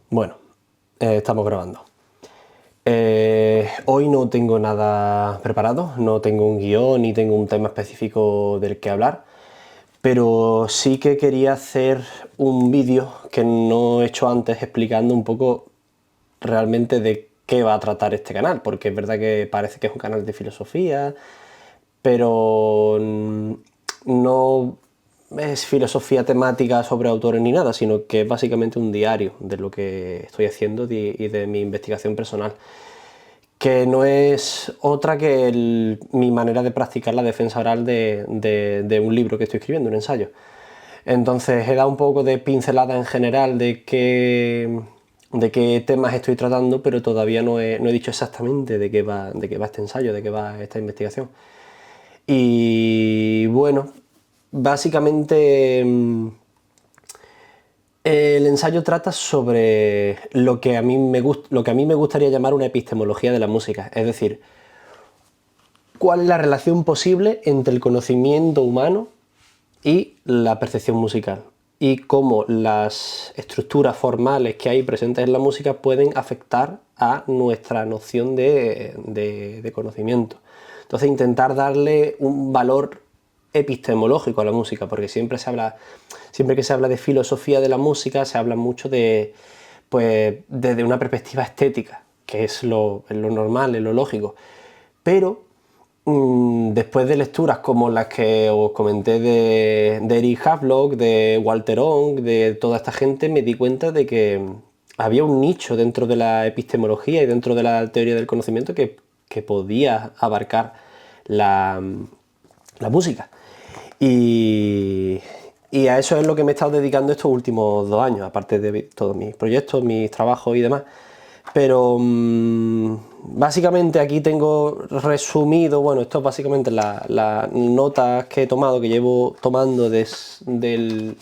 Bueno, estamos grabando. Hoy no tengo nada preparado, no tengo un guión ni tengo un tema específico del que hablar, pero sí que quería hacer un vídeo que no he hecho antes explicando un poco realmente de qué va a tratar este canal, porque es verdad que parece que es un canal de filosofía, pero no es filosofía temática sobre autores ni nada, sino que es básicamente un diario de lo que estoy haciendo y de mi investigación personal, que no es otra que mi manera de practicar la defensa oral de un libro que estoy escribiendo, un ensayo. Entonces he dado un poco de pincelada en general de qué temas estoy tratando, pero todavía no he dicho exactamente de qué va este ensayo, de qué va esta investigación. Y bueno, básicamente el ensayo trata sobre lo que a mí me gustaría llamar una epistemología de la música, es decir, cuál es la relación posible entre el conocimiento humano y la percepción musical, y cómo las estructuras formales que hay presentes en la música pueden afectar a nuestra noción de conocimiento. Entonces intentar darle un valor epistemológico a la música, porque siempre que se habla de filosofía de la música, se habla mucho pues, desde una perspectiva estética, que es lo normal, es lo lógico. Pero después de lecturas como las que os comenté de Eric Havelock, de Walter Ong, de toda esta gente, me di cuenta de que había un nicho dentro de la epistemología y dentro de la teoría del conocimiento que podía abarcar la música. Y, y a eso es lo que me he estado dedicando estos últimos 2 años, aparte de todos mis proyectos, mis trabajos y demás. Pero básicamente aquí tengo resumido, bueno, esto es básicamente las notas que he tomado, que llevo tomando desde el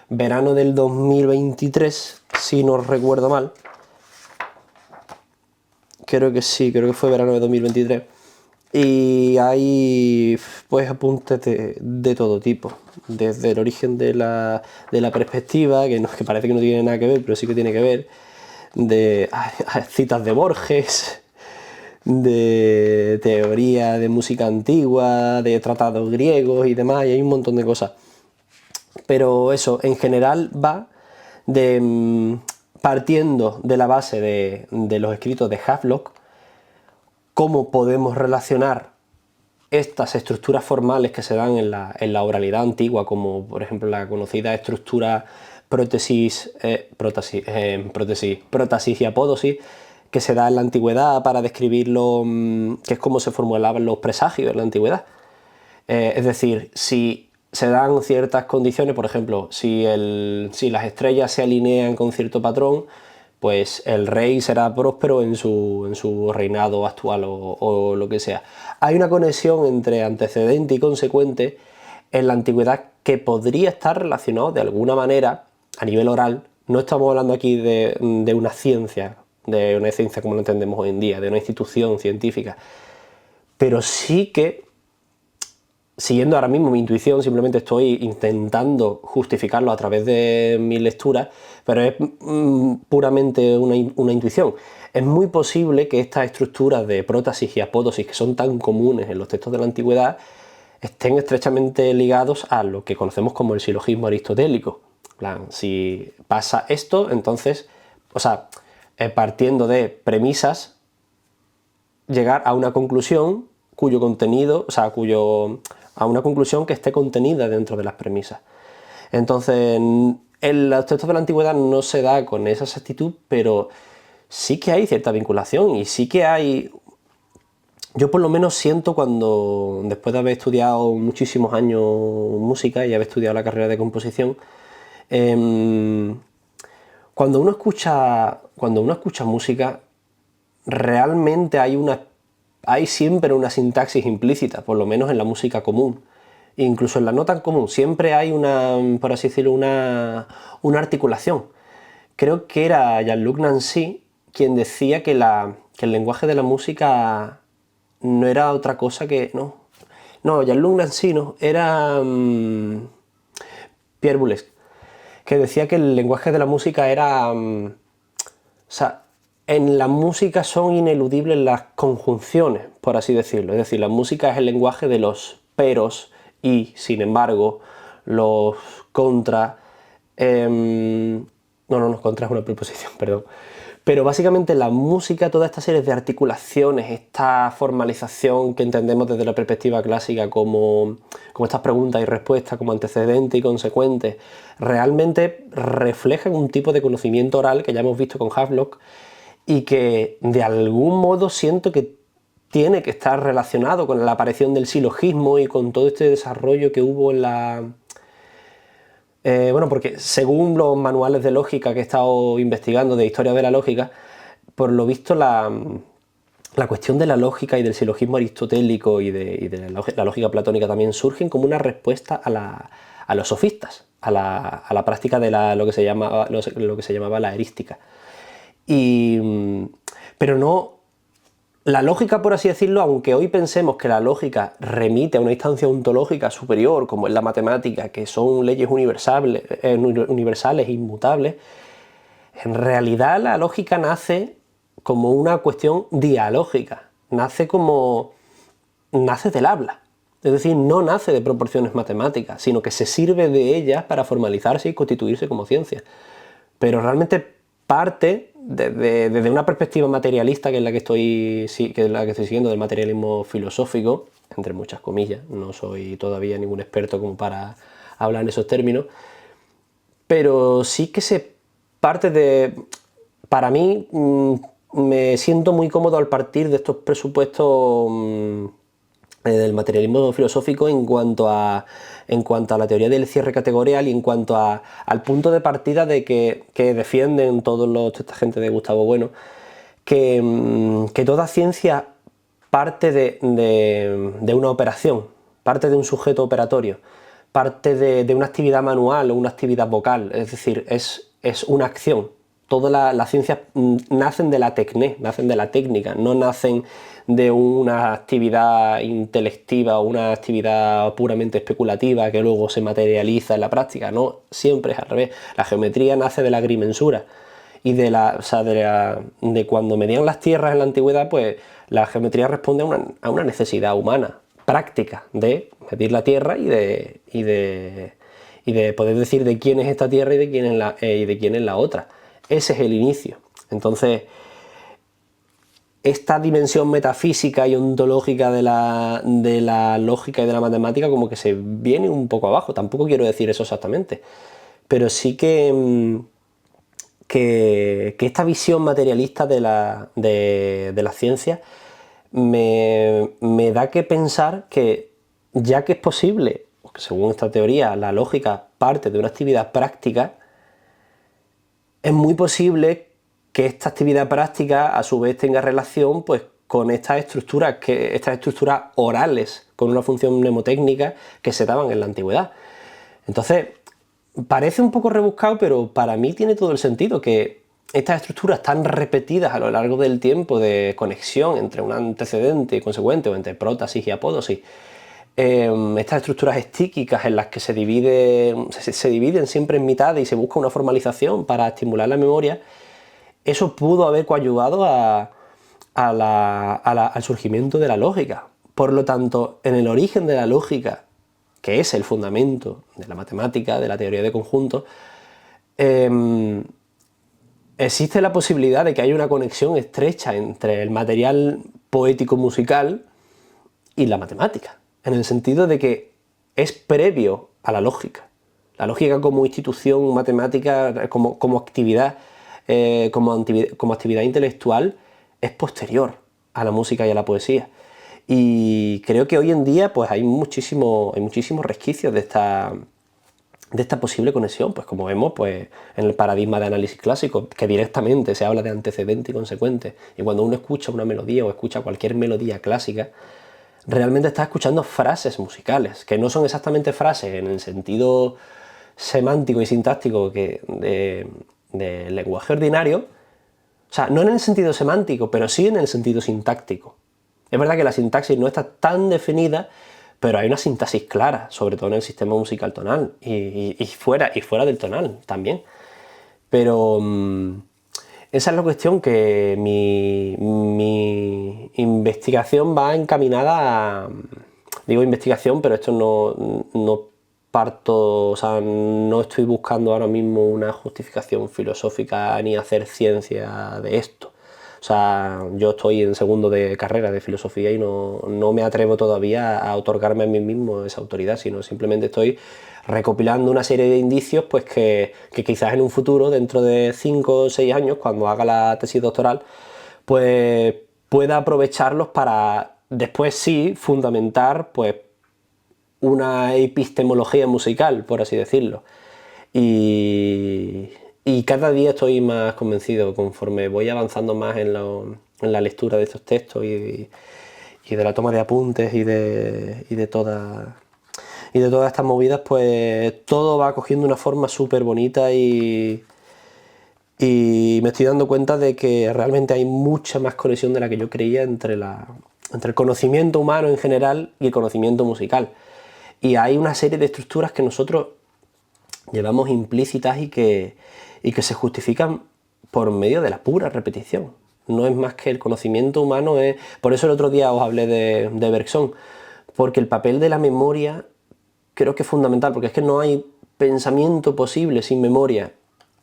verano del 2023, si no recuerdo mal. Creo que sí, creo que fue verano de 2023. Y hay pues apuntes de todo tipo, desde el origen de la perspectiva, que parece que no tiene nada que ver, pero sí que tiene que ver, de citas de Borges, de teoría de música antigua, de tratados griegos y demás, y hay un montón de cosas. Pero eso, en general va partiendo de la base de los escritos de Havelock, cómo podemos relacionar estas estructuras formales que se dan en la oralidad antigua, como por ejemplo la conocida estructura prótesis y apódosis, que se da en la antigüedad para describir que es como se formulaban los presagios en la antigüedad. Es decir, si se dan ciertas condiciones, por ejemplo, si las estrellas se alinean con cierto patrón, pues el rey será próspero en su reinado actual o lo que sea. Hay una conexión entre antecedente y consecuente en la antigüedad que podría estar relacionado de alguna manera a nivel oral. No estamos hablando aquí de una ciencia como lo entendemos hoy en día, de una institución científica, pero sí que, siguiendo ahora mismo mi intuición, simplemente estoy intentando justificarlo a través de mi lectura, pero es puramente una intuición. Es muy posible que estas estructuras de prótasis y apódosis, que son tan comunes en los textos de la antigüedad, estén estrechamente ligados a lo que conocemos como el silogismo aristotélico. Si pasa esto, entonces, partiendo de premisas, llegar a una conclusión cuyo contenido, a una conclusión que esté contenida dentro de las premisas. Entonces, en los textos de la antigüedad no se da con esa exactitud, pero sí que hay cierta vinculación y sí que hay... Yo por lo menos siento cuando, después de haber estudiado muchísimos años música y haber estudiado la carrera de composición, cuando uno escucha música, realmente hay siempre una sintaxis implícita, por lo menos en la música común. Incluso en la no tan común, siempre hay por así decirlo, una articulación. Creo que era Jean-Luc Nancy quien decía que el lenguaje de la música no era otra cosa que... No, Jean-Luc Nancy no, era Pierre Boulez, que decía que el lenguaje de la música era sea, en la música son ineludibles las conjunciones, por así decirlo. Es decir, la música es el lenguaje de los peros y, sin embargo, los contra... no, contra es una preposición, perdón. Pero básicamente la música, toda esta serie de articulaciones, esta formalización que entendemos desde la perspectiva clásica como estas preguntas y respuestas, como antecedente y consecuente, realmente reflejan un tipo de conocimiento oral que ya hemos visto con Havelock y que de algún modo siento que tiene que estar relacionado con la aparición del silogismo y con todo este desarrollo que hubo en la... bueno, porque según los manuales de lógica que he estado investigando de historia de la lógica, por lo visto la cuestión de la lógica y del silogismo aristotélico y de la lógica platónica también surgen como una respuesta a los sofistas, a la práctica de lo que se llamaba la erística. Pero no... La lógica, por así decirlo, aunque hoy pensemos que la lógica remite a una instancia ontológica superior, como es la matemática, que son leyes universales e inmutables, en realidad la lógica nace como una cuestión dialógica, nace del habla. Es decir, no nace de proporciones matemáticas, sino que se sirve de ellas para formalizarse y constituirse como ciencia. Pero realmente parte desde una perspectiva materialista, que es la que estoy siguiendo, del materialismo filosófico, entre muchas comillas. No soy todavía ningún experto como para hablar en esos términos, pero sí que se parte de... Para mí, me siento muy cómodo al partir de estos presupuestos del materialismo filosófico en cuanto a la teoría del cierre categorial y en cuanto al punto de partida de que defienden esta gente de Gustavo Bueno, que toda ciencia parte de una operación, parte de un sujeto operatorio, parte de una actividad manual o una actividad vocal, es decir, es una acción. Todas las ciencias nacen de la nacen de la técnica, no nacen de una actividad intelectiva o una actividad puramente especulativa que luego se materializa en la práctica. No, siempre es al revés. La geometría nace de la agrimensura y de cuando medían las tierras en la antigüedad, pues la geometría responde a una necesidad humana, práctica, de medir la tierra y de poder decir de quién es esta tierra y de quién es la otra. Ese es el inicio. Entonces, esta dimensión metafísica y ontológica de la lógica y de la matemática como que se viene un poco abajo. Tampoco quiero decir eso exactamente, pero sí que esta visión materialista de la ciencia me da que pensar que, ya que es posible, según esta teoría, la lógica parte de una actividad práctica, es muy posible que esta actividad práctica a su vez tenga relación pues, con estas estructuras orales, con una función mnemotécnica que se daban en la antigüedad. Entonces, parece un poco rebuscado, pero para mí tiene todo el sentido que estas estructuras tan repetidas a lo largo del tiempo de conexión entre un antecedente y consecuente, o entre prótasis y apódosis, estas estructuras estíquicas en las que se dividen siempre en mitad y se busca una formalización para estimular la memoria, eso pudo haber coadyuvado al surgimiento de la lógica. Por lo tanto, en el origen de la lógica, que es el fundamento de la matemática, de la teoría de conjuntos, existe la posibilidad de que haya una conexión estrecha entre el material poético musical y la matemática, en el sentido de que es previo a la lógica. La lógica como institución matemática, como actividad, como actividad intelectual, es posterior a la música y a la poesía. Y creo que hoy en día pues, hay muchísimos resquicios de esta posible conexión, pues como vemos pues, en el paradigma de análisis clásico, que directamente se habla de antecedente y consecuente. Y cuando uno escucha una melodía o escucha cualquier melodía clásica, realmente está escuchando frases musicales, que no son exactamente frases en el sentido semántico y sintáctico del lenguaje ordinario, o sea, no en el sentido semántico, pero sí en el sentido sintáctico. Es verdad que la sintaxis no está tan definida, pero hay una sintaxis clara, sobre todo en el sistema musical tonal y fuera del tonal también. Pero esa es la cuestión, que mi investigación va encaminada a... Digo investigación, pero esto no parto, o sea, no estoy buscando ahora mismo una justificación filosófica ni hacer ciencia de esto. O sea, yo estoy en segundo de carrera de filosofía y no me atrevo todavía a otorgarme a mí mismo esa autoridad, sino simplemente estoy recopilando una serie de indicios pues que quizás en un futuro, dentro de 5 o 6 años, cuando haga la tesis doctoral, pues pueda aprovecharlos para después sí fundamentar pues una epistemología musical, por así decirlo. Y cada día estoy más convencido, conforme voy avanzando más en la lectura de estos textos y de la toma de apuntes y de todas estas movidas, pues todo va cogiendo una forma súper bonita y me estoy dando cuenta de que realmente hay mucha más conexión de la que yo creía entre el conocimiento humano en general y el conocimiento musical. Y hay una serie de estructuras que nosotros llevamos implícitas y que se justifican por medio de la pura repetición. No es más que el conocimiento humano. Por eso el otro día os hablé de Bergson, porque el papel de la memoria creo que es fundamental, porque es que no hay pensamiento posible sin memoria.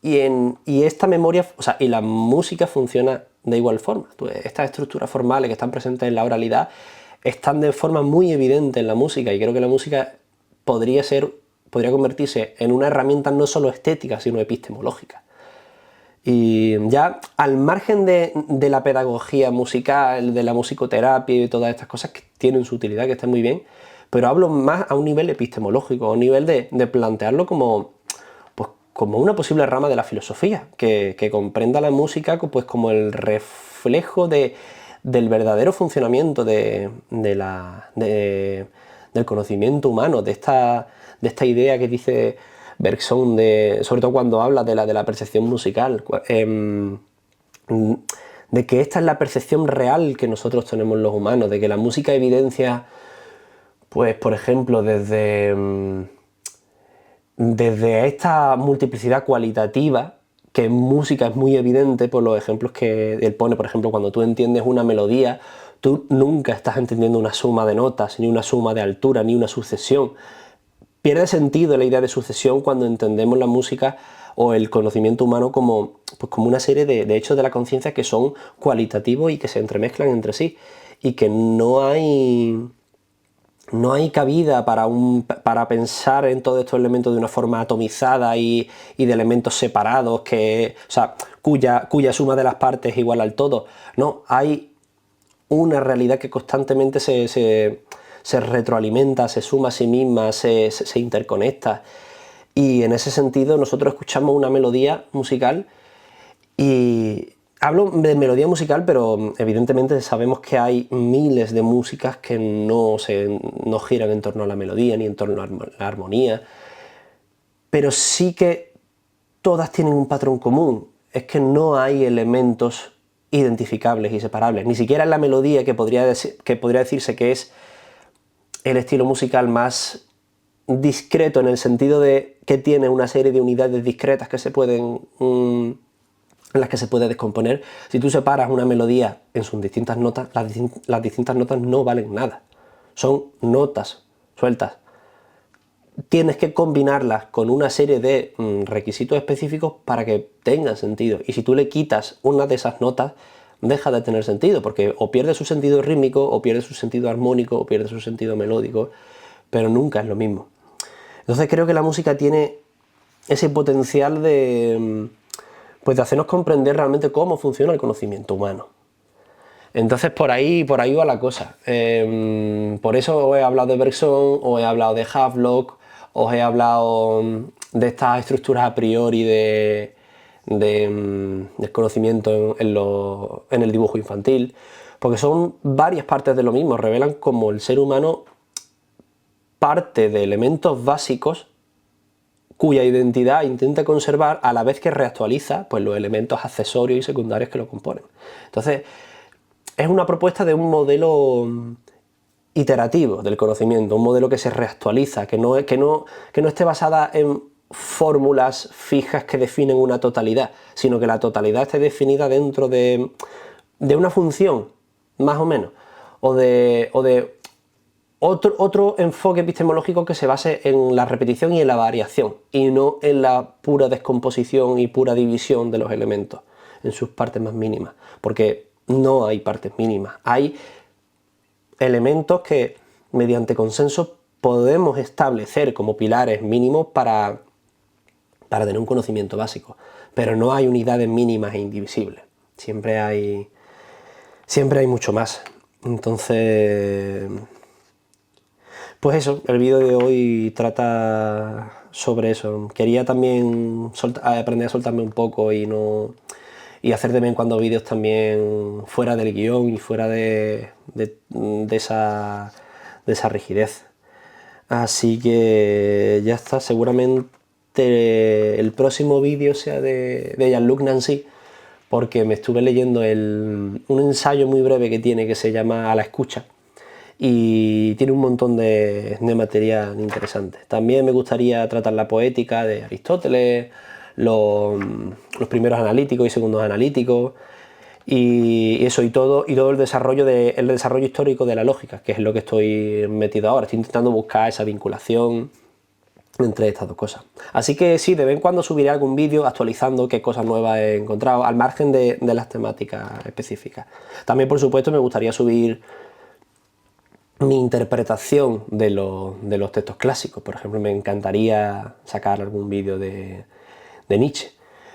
Y esta memoria, o sea, y la música funciona de igual forma. Estas estructuras formales que están presentes en la oralidad están de forma muy evidente en la música, y creo que la música podría convertirse en una herramienta no solo estética, sino epistemológica. Y ya al margen de la pedagogía musical, de la musicoterapia y todas estas cosas que tienen su utilidad, que están muy bien, pero hablo más a un nivel epistemológico, a un nivel de plantearlo como una posible rama de la filosofía, que comprenda la música pues como el reflejo del verdadero funcionamiento del conocimiento humano, de esta idea que dice Bergson, sobre todo cuando habla de la percepción musical, de que esta es la percepción real que nosotros tenemos los humanos, de que la música evidencia, pues por ejemplo, desde esta multiplicidad cualitativa, que en música es muy evidente por los ejemplos que él pone. Por ejemplo, cuando tú entiendes una melodía, tú nunca estás entendiendo una suma de notas, ni una suma de altura, ni una sucesión. Pierde sentido la idea de sucesión cuando entendemos la música o el conocimiento humano como una serie de hechos de la conciencia que son cualitativos y que se entremezclan entre sí, y que no hay cabida para pensar en todos estos elementos de una forma atomizada y de elementos separados, cuya suma de las partes es igual al todo. No, hay una realidad que constantemente se retroalimenta, se suma a sí misma, se interconecta. Y en ese sentido nosotros escuchamos una melodía musical, y hablo de melodía musical, pero evidentemente sabemos que hay miles de músicas que no giran en torno a la melodía ni en torno a la armonía, pero sí que todas tienen un patrón común. Es que no hay elementos identificables y separables, ni siquiera en la melodía, que podría decirse que es el estilo musical más discreto, en el sentido de que tiene una serie de unidades discretas que en las que se puede descomponer. Si tú separas una melodía en sus distintas notas, las distintas notas no valen nada. Son notas sueltas. Tienes que combinarlas con una serie de requisitos específicos para que tengan sentido. Y si tú le quitas una de esas notas, deja de tener sentido, porque o pierde su sentido rítmico, o pierde su sentido armónico, o pierde su sentido melódico, pero nunca es lo mismo. Entonces creo que la música tiene ese potencial de hacernos comprender realmente cómo funciona el conocimiento humano. Entonces por ahí va la cosa. Por eso os he hablado de Bergson, os he hablado de Havelock, os he hablado de estas estructuras a priori del conocimiento en el dibujo infantil, porque son varias partes de lo mismo. Revelan cómo el ser humano parte de elementos básicos cuya identidad intenta conservar, a la vez que reactualiza pues los elementos accesorios y secundarios que lo componen. Entonces, es una propuesta de un modelo iterativo del conocimiento, un modelo que se reactualiza, que no esté basada en fórmulas fijas que definen una totalidad, sino que la totalidad esté definida dentro de una función, más o menos, o de otro enfoque epistemológico que se base en la repetición y en la variación, y no en la pura descomposición y pura división de los elementos en sus partes más mínimas, porque no hay partes mínimas, hay elementos que mediante consenso podemos establecer como pilares mínimos para tener un conocimiento básico, pero no hay unidades mínimas e indivisibles, siempre hay mucho más. Entonces, pues eso, el vídeo de hoy trata sobre eso. Quería también aprender a soltarme un poco y hacer de vez en cuando vídeos también fuera del guión y fuera de esa rigidez. Así que ya está, seguramente el próximo vídeo sea de Jean-Luc Nancy, porque me estuve leyendo un ensayo muy breve que tiene que se llama A la escucha, y tiene un montón de material interesante. También me gustaría tratar la poética de Aristóteles, los primeros analíticos y segundos analíticos, y eso, y todo el desarrollo histórico de la lógica, que es lo que estoy metido ahora. Estoy intentando buscar esa vinculación entre estas dos cosas. Así que sí, de vez en cuando subiré algún vídeo actualizando qué cosas nuevas he encontrado, al margen de las temáticas específicas. También, por supuesto, me gustaría subir mi interpretación de los textos clásicos. Por ejemplo, me encantaría sacar algún vídeo de Nietzsche,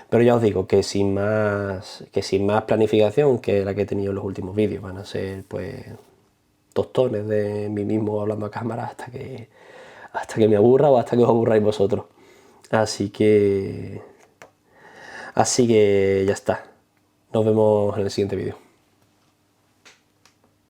pero ya os digo que sin más planificación que la que he tenido en los últimos vídeos. Van a ser pues tostones de mí mismo hablando a cámara hasta que me aburra o hasta que os aburráis vosotros. Así que ya está. Nos vemos en el siguiente vídeo.